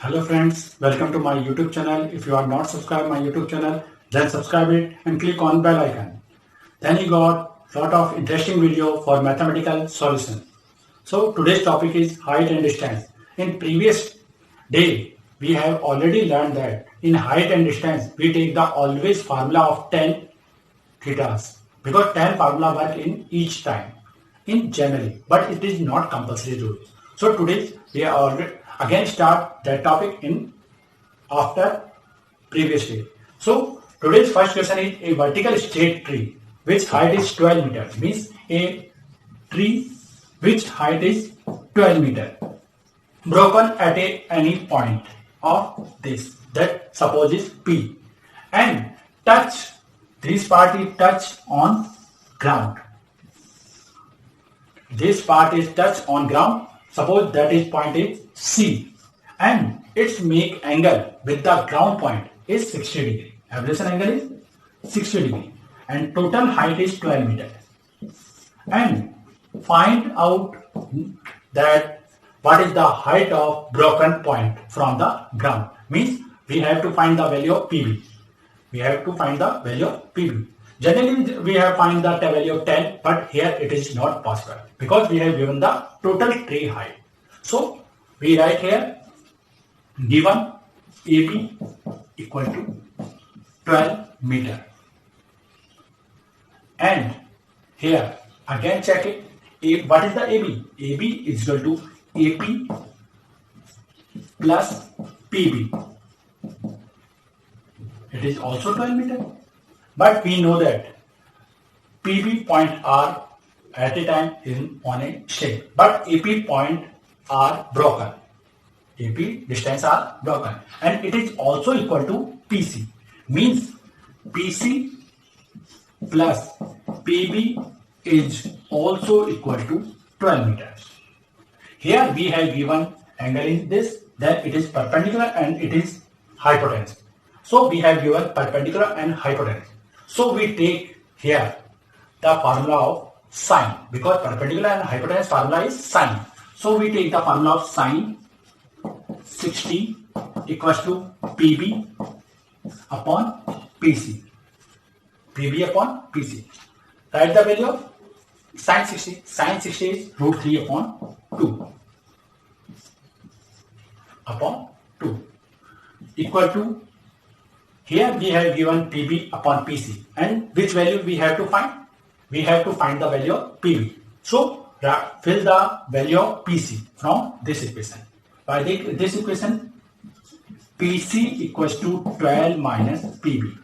Hello friends, welcome to my YouTube channel. If you are not subscribed my YouTube channel, then subscribe it and click on bell icon. Then you got lot of interesting video for mathematical solution. So today's topic is height and distance. In previous day, we have already learned that in height and distance, we take the always formula of tan thetas because tan formula work in each time in generally, but it is not compulsory rule. So today we are already again start that topic in after previous day. So today's first question is a vertical straight tree which height is 12 meters means a tree which height is 12 meter broken at any point of this that suppose is P and touch this part is touch on ground. This part is touch on ground. Suppose that is point is C and its make angle with the ground point is 60 degree. Aberration angle is 60 degree and total height is 12 meter. And find out that what is the height of broken point from the ground. Means we have to find the value of PB. We have to find the value of PB. Generally, we have find the value of 10, but here it is not possible because we have given the total tree height. So we write here given AB equal to 12 meter. And here again check it. What is the AB? AB is equal to AP plus PB. It is also 12 meter. But we know that PB point R at a time is on a shape, but AP point are broken. AP distance are broken, and it is also equal to PC. Means PC plus PB is also equal to 12 meters. Here we have given angle in this, then it is perpendicular and it is hypotenuse. So we have given perpendicular and hypotenuse. So we take here the formula of sine because perpendicular and hypotenuse formula is sine. So we take the formula of sine 60 equals to PB upon PC. PB upon PC. Write the value of sine 60. Sine 60 is root 3 upon 2. Upon 2. Equal to here we have given PB upon PC and which value we have to find? We have to find the value of PB. So fill the value of PC from this equation. By this equation PC equals to 12 minus PB.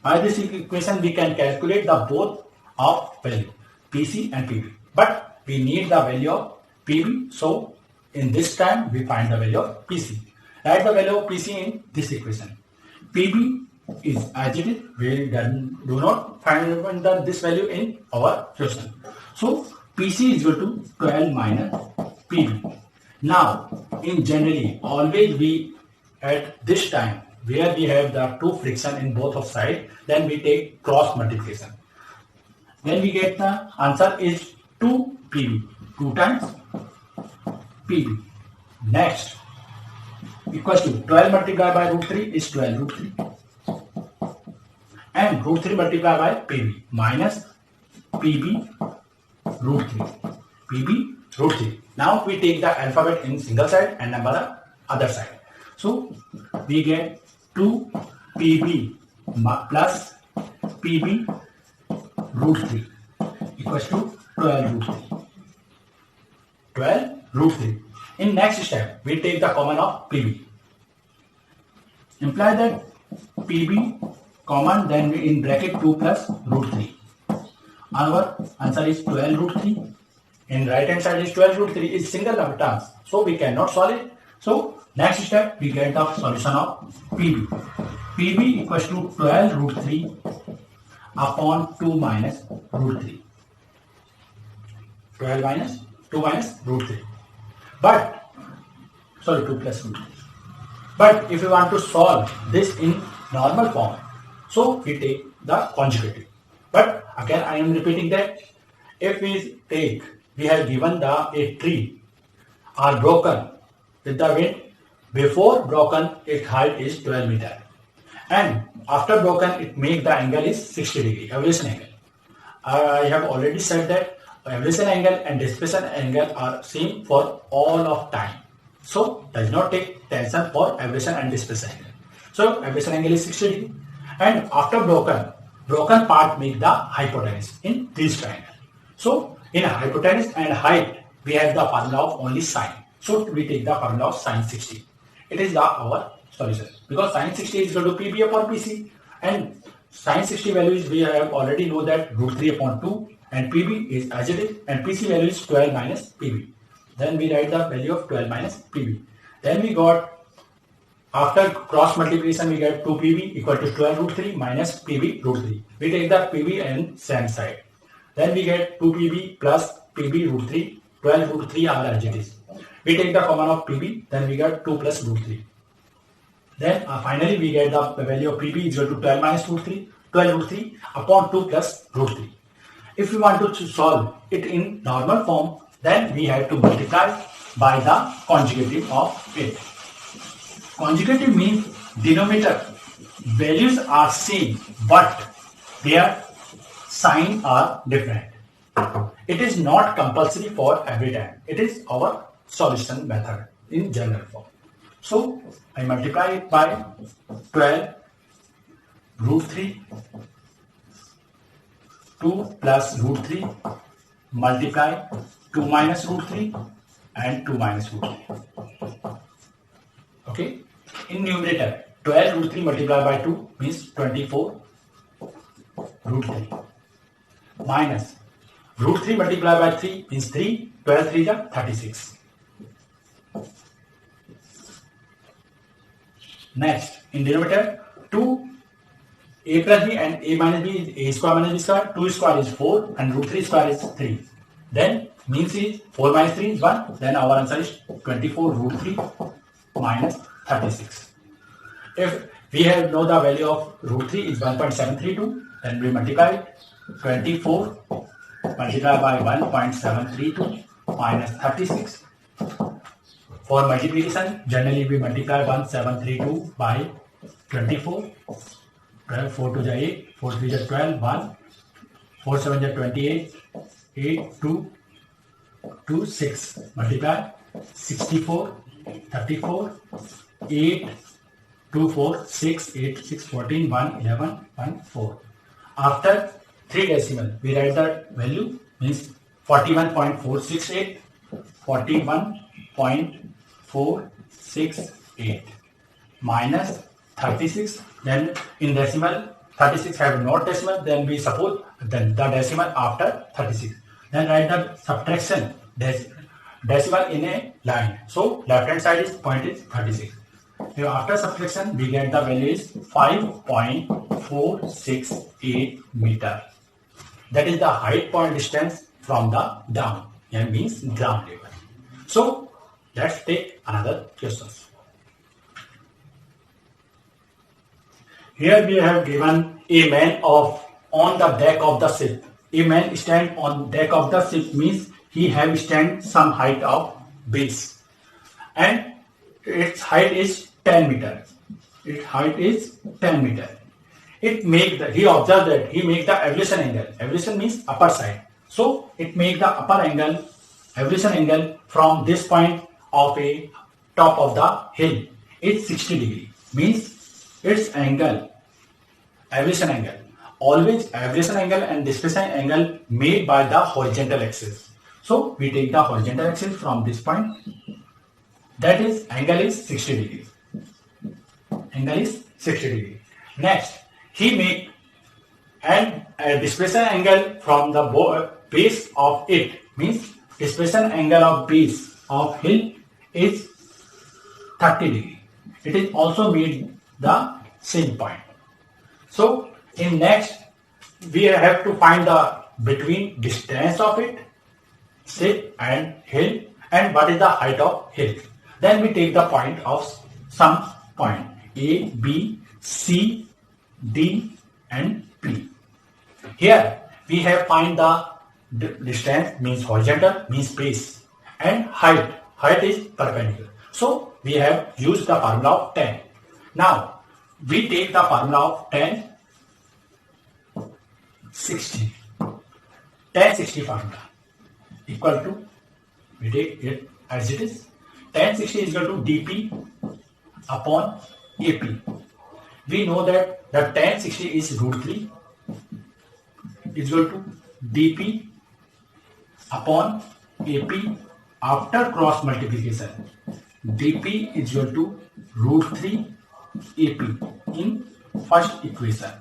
By this equation we can calculate the both of value PC and PB. But we need the value of PB. So in this time we find the value of PC. Write the value of PC in this equation. PB is as it is, we do not find this value in our question. So PC is equal to 12 minus PB. Now in generally always we at this time where we have the two friction in both of sides, then we take cross multiplication. Then we get the answer is 2 PB. 2 times PB. Next equals to 12 multiplied by root 3 is 12 root 3 and root 3 multiplied by PB minus PB root 3 PB root 3. Now we take the alphabet in single side and number the other side. So we get 2 PB plus PB root 3 equals to 12 root 3. 12 root 3. In next step, we take the common of PB. Imply that PB common, then we in bracket 2 plus root 3. Our answer is 12 root 3. In right hand side is 12 root 3 is single number terms. So we cannot solve it. So next step, we get the solution of PB. PB equals to 12 root 3 upon 2 minus root 3. 12 minus 2 minus root 3. But, sorry, 2 plus root 3. But if you want to solve this in normal form, so we take the conjugative. But again, I am repeating that if we have given a tree are broken with the wind Before broken, its height is 12 meter. And after broken, it make the angle is 60 degree, elevation angle. I have already said that elevation angle and displacement angle are same for all of time. So does not take tension for elevation and displacement angle. So elevation angle is 60 degree. And after broken part make the hypotenuse in this triangle. So in hypotenuse and height, we have the formula of only sine. So we take the formula of sine 60. It is our solution because sine 60 is equal to PB upon PC, and sine 60 values we have already know that root 3 upon 2, and PB is as it is, and PC value is 12 minus PB. Then we write the value of 12 minus PB. Then we got, after cross multiplication, we get 2PB equal to 12 root 3 minus PB root 3. We take the PB and same side. Then we get 2PB plus PB root 3, 12 root 3 are as it is. We take the common of PB, then we get 2 plus root 3. Then finally we get the value of PB is equal to 12 minus root 3, 12 root 3 upon 2 plus root 3. If we want to solve it in normal form, then we have to multiply by the conjugative of it. Conjugative means denominator values are same but their sign are different. It is not compulsory for every time. It is our solution method in general form. So I multiply it by 12 root 3, 2 plus root 3, multiply 2 minus root 3 and 2 minus root 3. Okay. In numerator, 12 root 3 multiplied by 2 means 24 root 3 minus root 3 multiplied by 3 means 3, 12 3 is 36. Next, in denominator, 2 a plus b and a minus b is a square minus b square, 2 square is 4 and root 3 square is 3. Then means is 4 minus 3 is 1. Then our answer is 24 root 3 minus 36. If we have know the value of root 3 is 1.732, then we multiply 24 multiplied by 1.732 minus 36. For multiplication, generally we multiply 1732 by 24. 12, 4 to the 8, 4 3 is 12, 1, 4 7 is 28, 8, 2, 2, 6. Multiply 64, 34, 8, 2, 4, 6, 8, 6, 14, 1, 11, 1, 4. After 3 decimal, we write the value means 41.468, 41.468 minus 36. Then in decimal, 36 have not decimal, then we suppose then the decimal after 36. Then write the subtraction decimal in a line. So left hand side is point is 36. Now after subtraction, we get the value is 5.468 meter. That is the height point distance from the down. That means ground level. So let's take another question. Here we have given a man on the deck of the ship. A man stand on deck of the ship means he have stand some height of base, and its height is 10 meters. Its height is 10 meters. He observed that he make the elevation angle. Elevation means upper side. So it make the upper angle, elevation angle from this point of a top of the hill. It's 60 degree. Means its angle, elevation angle. Always elevation angle and displacement angle made by the horizontal axis. So we take the horizontal axis from this point. That is angle is 60 degree. Angle is 60 degree. Next, he make and displacement angle from the base of it. Means displacement angle of base of hill is 30 degree. It is also made the same point. So in next, we have to find the between distance of it, ship and hill, and what is the height of hill. Then we take the point of some point A, B, C, D and P. Here we have find the distance means horizontal means base, and height is perpendicular. So we have used the formula of tan. Now we take the formula of tan 60. Tan 60 formula equal to, we take it as it is. Tan 60 is equal to dP upon AP. We know that the tan 60 is root 3 is equal to dP upon AP after cross multiplication. dP is equal to root 3 AP in first equation.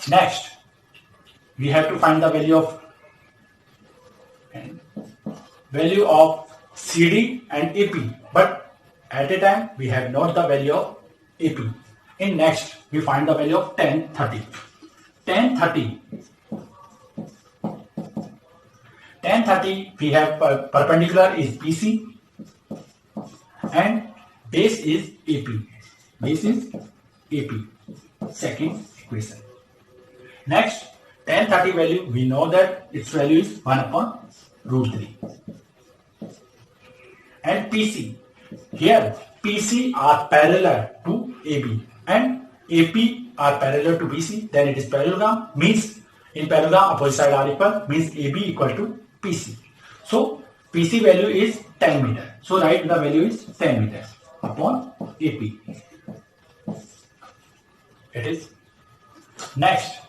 Next, we have to find the value of CD and AP, but at a time we have not the value of AP. In next, we find the value of tan 30. Tan 30 we have perpendicular is PC and base is AP. Second equation. Next, tan 30 value, we know that its value is 1 upon root 3. And PC, here PC are parallel to AB and AP are parallel to BC, then it is parallelogram, means in parallelogram opposite side are equal, means AB equal to PC. So PC value is 10 meter. So write the value is 10 meters upon AP. It is. Next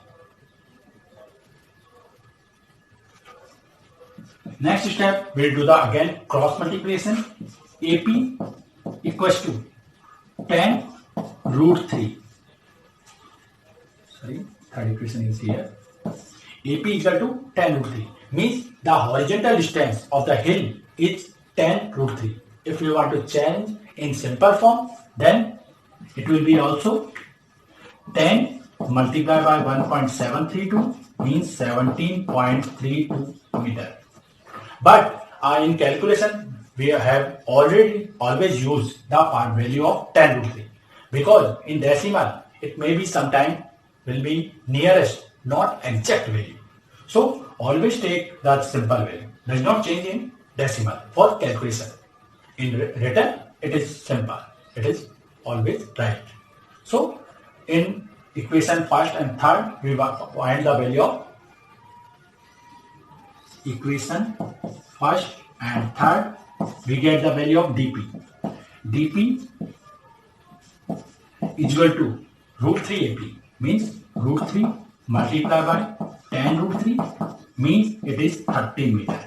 step, we'll do the again cross multiplication. AP equals to 10 root 3. Sorry, third equation is here. AP equal to 10 root 3. Means the horizontal distance of the hill is 10 root 3. If you want to change in simple form, then it will be also 10 multiplied by 1.732 means 17.32 meter. But in calculation, we have always used the value of 10 root 3 because in decimal it may be sometime will be nearest, not exact value. So always take that simple value. Does not change in decimal for calculation. In written, it is simple. It is always right. So in equation first and third, we find the value of equation first and third. We get the value of dP. dP is equal to root 3 AP means root 3 multiplied by 10 root 3 means it is 30 meter.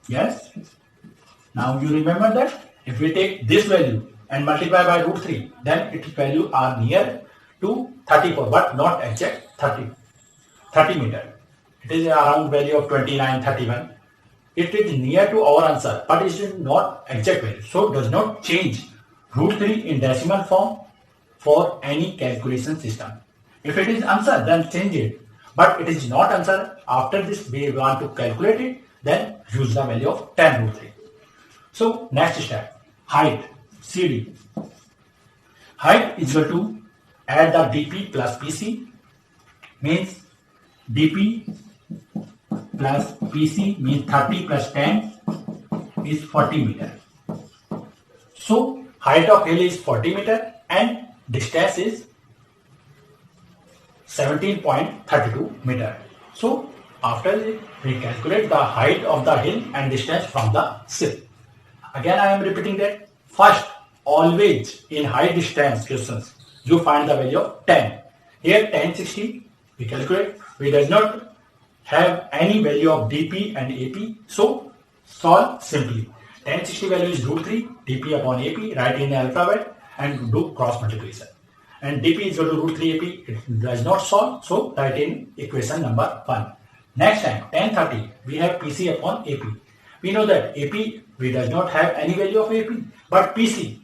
Yes. Now you remember that if we take this value and multiply by root 3, then its value are near to 34, but not exact 30 meter. It is around value of 29, 31. It is near to our answer, but it is not exact value. So does not change root 3 in decimal form for any calculation system. If it is answer, then change it. But it is not answer. After this, we want to calculate it, then use the value of 10 root 3. So next step, height, CD. Height is equal to add the dP plus PC means dP plus PC means 30 plus 10 is 40 meter. So height of hill is 40 meter and distance is 17.32 meter. So after this, we calculate the height of the hill and distance from the ship. Again, I am repeating that first, always in height distance questions, you find the value of 10. Here 10 60, we calculate. We does not have any value of dP and AP. So solve simply. 10 60 value is root 3 dP upon AP. Write in the alphabet and do cross multiplication. And dP is equal to root 3 AP. It does not solve. So write in equation number 1. Next time 10 30 we have PC upon AP. We know that AP we does not have any value of AP, but PC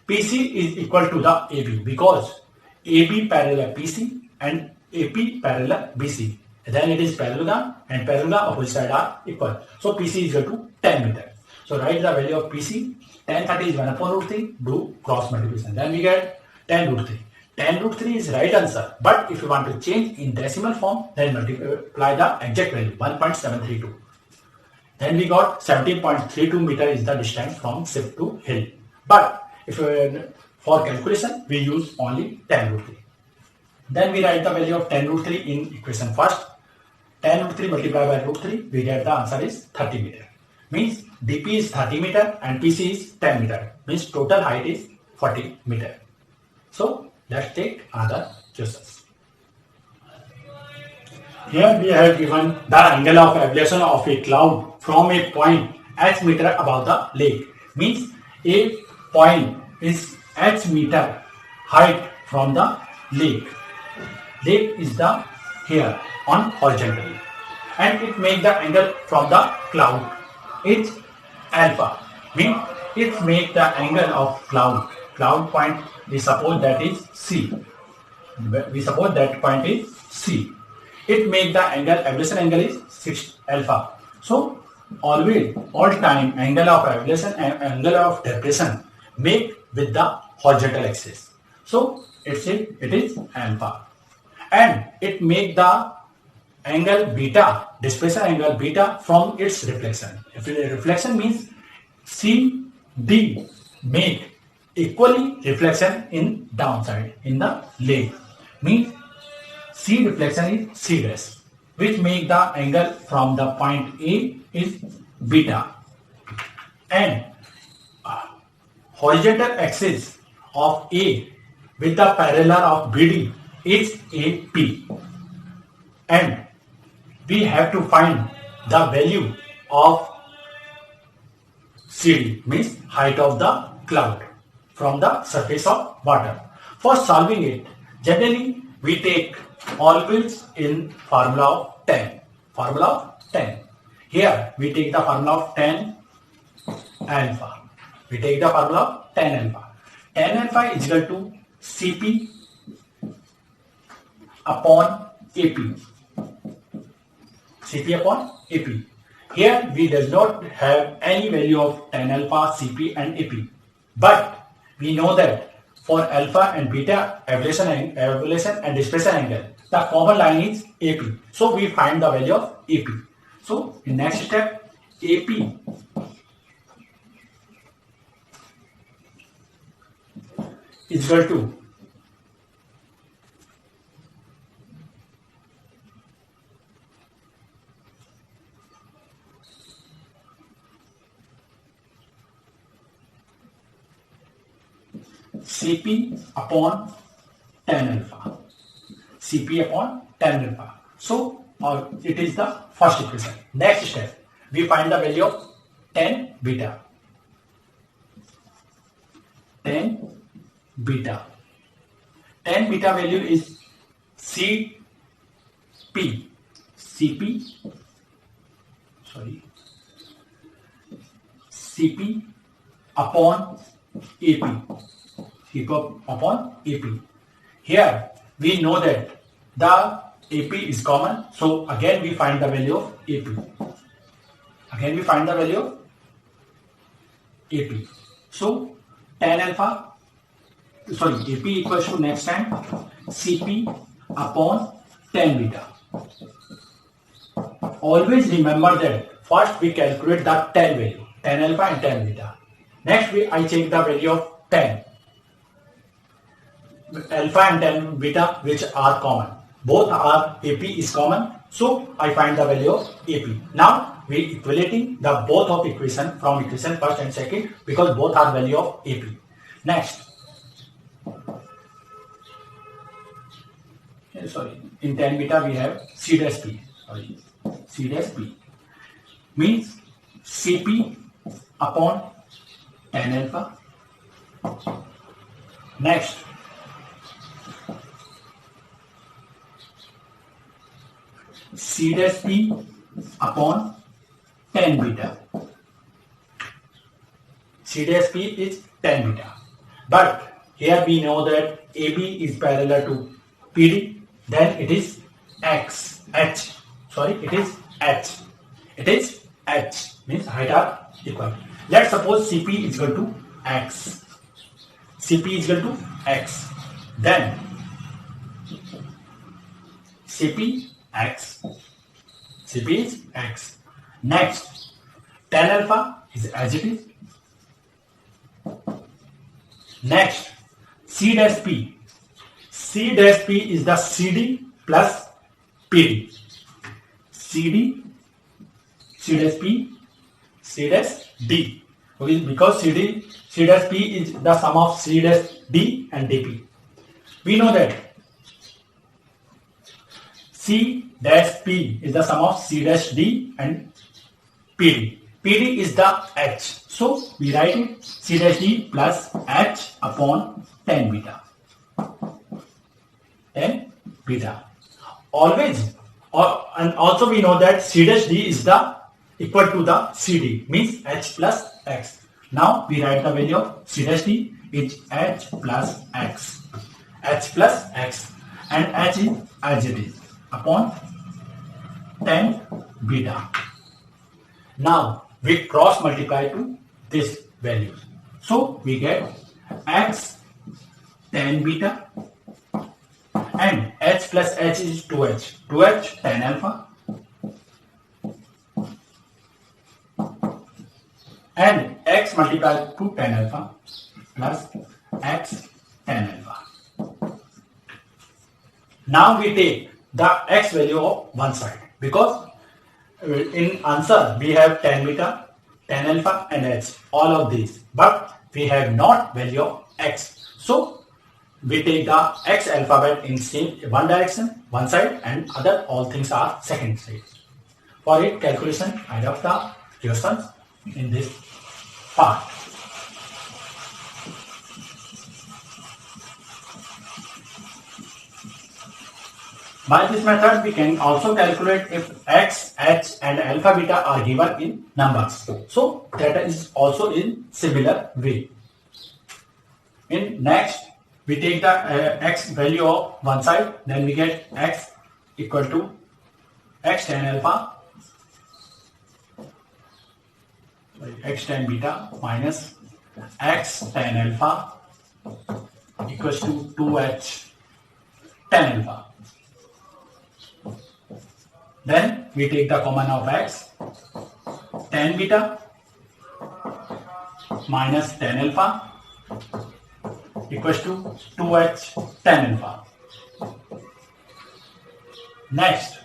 is equal to the AB because AB parallel PC and AP parallel BC. Then it is parallelogram and parallelogram opposite side are equal. So PC is equal to 10 meter. So write the value of PC. 10 30 is 1 upon root 3. Do cross multiplication. Then we get 10 root 3. 10 root 3 is right answer. But if you want to change in decimal form, then multiply the exact value 1.732. Then we got 17.32 meter is the distance from ship to hill. But if for calculation we use only 10 root 3. Then we write the value of 10 root 3 in equation first. 10 root 3 multiplied by root 3, we get the answer is 30 meter. Means DP is 30 meter and PC is 10 meter. Means total height is 40 meter. So let's take another questions. Here we have given the angle of ablation of a cloud from a point h meter above the lake. Means a point is h meter height from the lake. Lake is the here on horizontally, and it make the angle from the cloud. It's alpha. Means it make the angle of cloud. Cloud point we suppose that is C. We suppose that point is C. It make the angle, ablation angle is 6 alpha. So always, all time, angle of ablation and angle of depression make with the horizontal axis. So it is alpha, and it make the angle beta, displacement angle beta from its reflection. If reflection means CD make equally reflection in downside in the lake. Means C reflection is C dash, which make the angle from the point A is beta, and horizontal axis of A with the parallel of BD is AP, and we have to find the value of CD, means height of the cloud from the surface of water. For solving it, generally we take always in formula of 10. Formula of 10. Here we take the formula of 10 alpha. We take the formula of 10 alpha. 10 alpha is equal to Cp upon AP. Cp upon AP. Here we does not have any value of 10 alpha, Cp and AP. But we know that for alpha and beta ablation and displacement angle, the common line is AP. So we find the value of AP. So in next step, AP is equal to Cp upon 10 alpha. Cp upon 10 alpha. So it is the first equation. Next step, we find the value of 10 beta. 10 beta. 10 beta value is Cp. Cp upon AP. Cp upon AP. Here we know that the AP is common, so again we find the value of AP. Again we find the value of AP. So 10 alpha, AP equals to next time Cp upon 10 beta. Always remember that first we calculate the 10 value, 10 alpha and 10 beta. Next I check the value of 10 alpha and 10 beta, which are common. Both are AP is common, so I find the value of AP. Now we equating the both of equation from equation first and second, because both are value of AP. Next, in 10 beta we have C dash P. C dash P means Cp upon 10 alpha. Next, C dash P upon 10 beta. C dash P is 10 beta. But here we know that AB is parallel to PD, then it is H. It is H, means height are equal. Let's suppose Cp is equal to X. Cp is equal to X. Then Cp X. Cp is X. Next, tan alpha is as it is. Next, C dash P. C dash P is the CD plus PD. CD, C dash P, C dash D. Okay, because C dash P is the sum of C dash D and DP. We know that C dash P is the sum of C dash D and PD. PD is the H. So we write it C dash D plus H upon tan beta. Tan beta. Always, and also we know that C dash D is the equal to the CD, means H plus X. Now we write the value of C dash D is H plus X. H plus X, and H is as it is upon tan beta. Now we cross multiply to this value. So we get X tan beta and H plus H is 2H. 2H tan alpha and X multiplied to tan alpha plus X tan alpha. Now we take the X value of one side because in answer we have tan beta, tan alpha and H, all of these, but we have not value of X. So we take the X alphabet in same one direction, one side, and other all things are second side. For it calculation, I have the questions in this part. By this method, we can also calculate if X, H and alpha beta are given in numbers. So that is also in similar way. In next, we take the X value of one side, then we get X equal to X tan alpha, X tan beta minus X tan alpha equals to 2H tan alpha. Then we take the common of X, tan beta minus tan alpha equals to 2H tan alpha. Next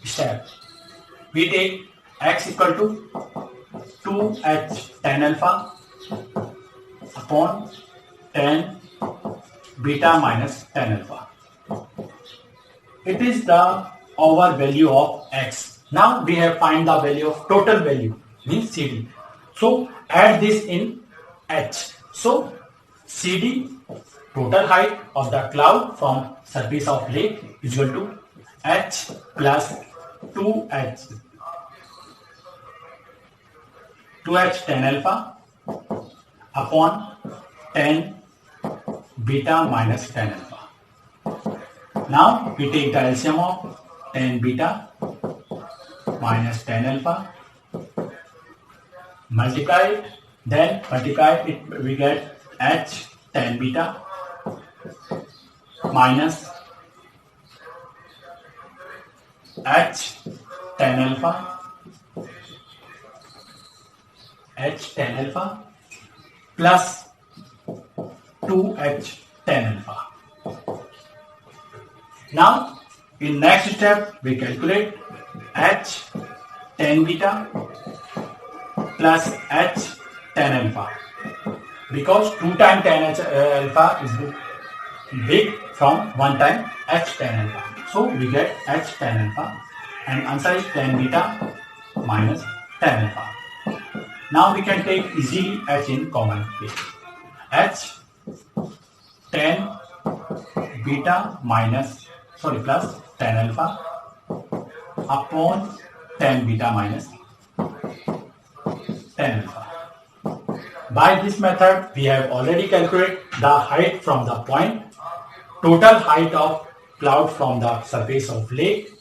step, we take X equal to 2H tan alpha upon tan beta minus tan alpha. It is the our value of X. Now we have find the value of total value, means CD. So add this in H. So CD, total height of the cloud from surface of lake, is equal to H plus 2H tan alpha upon tan beta minus tan alpha. Now we take the LCM of tan beta minus tan alpha, multiply it, then multiply it, we get H tan beta minus H tan alpha, H tan alpha plus 2H tan alpha. Now in next step we calculate H tan beta plus H tan alpha, because 2 times tan alpha is big from 1 time H tan alpha. So we get H tan alpha and answer is tan beta minus tan alpha. Now we can take easily H in common place. H tan beta plus tan alpha upon tan beta minus tan alpha. By this method, we have already calculated the height from the point, total height of cloud from the surface of lake,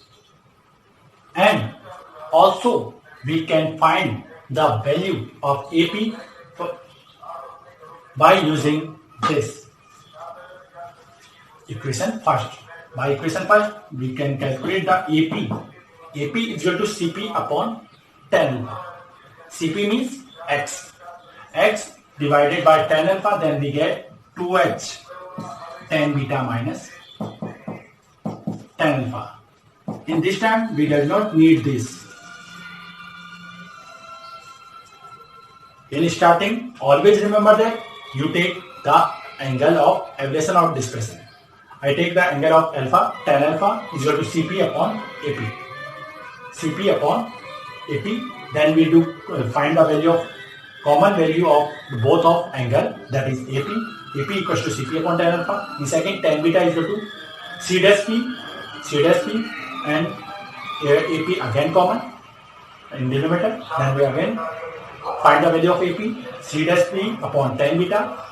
and also we can find the value of AP by using this equation first. By equation first, we can calculate the AP. AP is equal to CP upon tan alpha. CP means x. X divided by tan alpha, then we get 2h tan beta minus tan alpha. In this time, we do not need this. In starting, always remember that you take the angle of ablation of displacement. I take the angle of alpha, tan alpha is equal to Cp upon AP. Cp upon AP, then we do find the value of common value of both of angle, that is AP. AP equals to Cp upon tan alpha. In second, tan beta is equal to C dash P, and AP again common in denominator. Then we again find the value of AP, C dash P upon tan beta,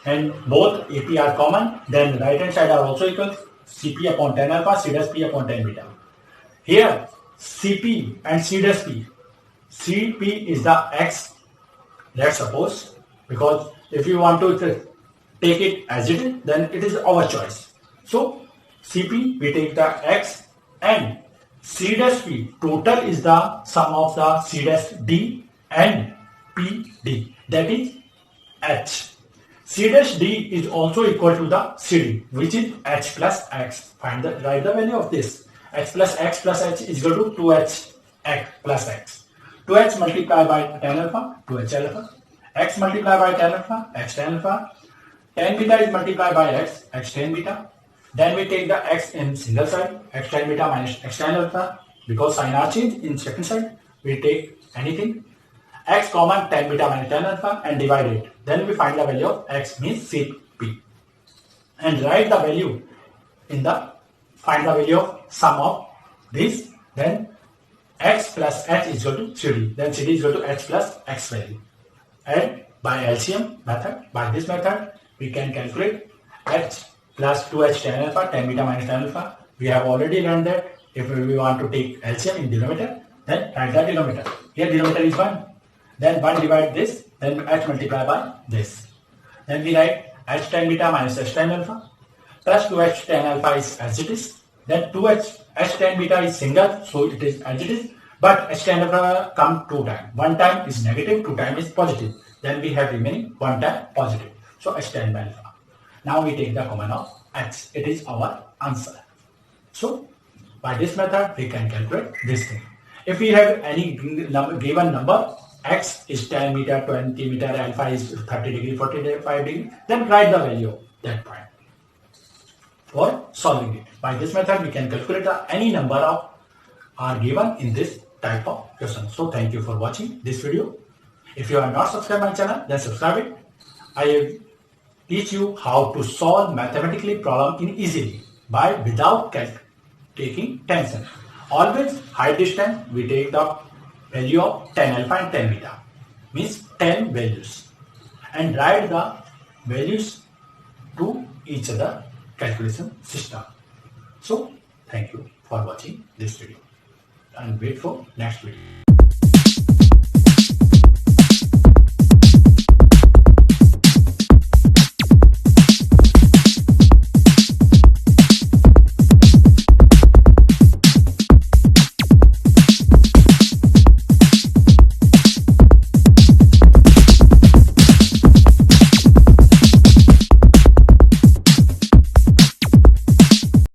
and both AP are common. Then right hand side are also equal, Cp upon tan alpha, C dash P upon tan beta. Here Cp and C dash P, Cp is the x, let's suppose, because if you want to take it as it is, then it is our choice. So Cp we take the x, and C dash P total is the sum of the C dash D and PD, that is H. C dash D is also equal to the CD, which is H plus X. Write the value of this. X plus H is equal to 2H X plus X. 2H multiplied by tan alpha, 2H alpha. X multiplied by tan alpha, X tan alpha. Tan beta is multiplied by X, X tan beta. Then we take the X in single side, X tan beta minus X tan alpha. Because sign are changed in second side, we take anything. X common tan beta minus tan alpha and divide it. Then we find the value of X means Cp. And write the value in the, find the value of sum of this. Then X plus H is equal to CD. Then CD is equal to H plus X value. And by LCM method, by this method, we can calculate H plus 2H tan alpha, tan beta minus tan alpha. We have already learned that if we want to take LCM in denominator, then write the denominator. Here denominator is 1. Then 1 divide this, then H multiply by this. Then we write H tan beta minus H tan alpha plus 2H tan alpha is as it is. Then 2H H tan beta is single, so it is as it is. But H tan alpha come 2 times. 1 time is negative, 2 times is positive. Then we have remaining 1 time positive. So H tan alpha. Now we take the common of H. It is our answer. So by this method we can calculate this thing. If we have any given number, X is tan meter, 20 meter, alpha is 30 degree, 45 degree, then write the value of that point for solving it. By this method, we can calculate any number of are given in this type of question. So thank you for watching this video. If you are not subscribed my channel, then subscribe it. I will teach you how to solve mathematically problem in easily without taking tension. Always high distance, we take the value of tan alpha and tan beta, means 10 values, and write the values to each other calculation system. So thank you for watching this video and wait for next video.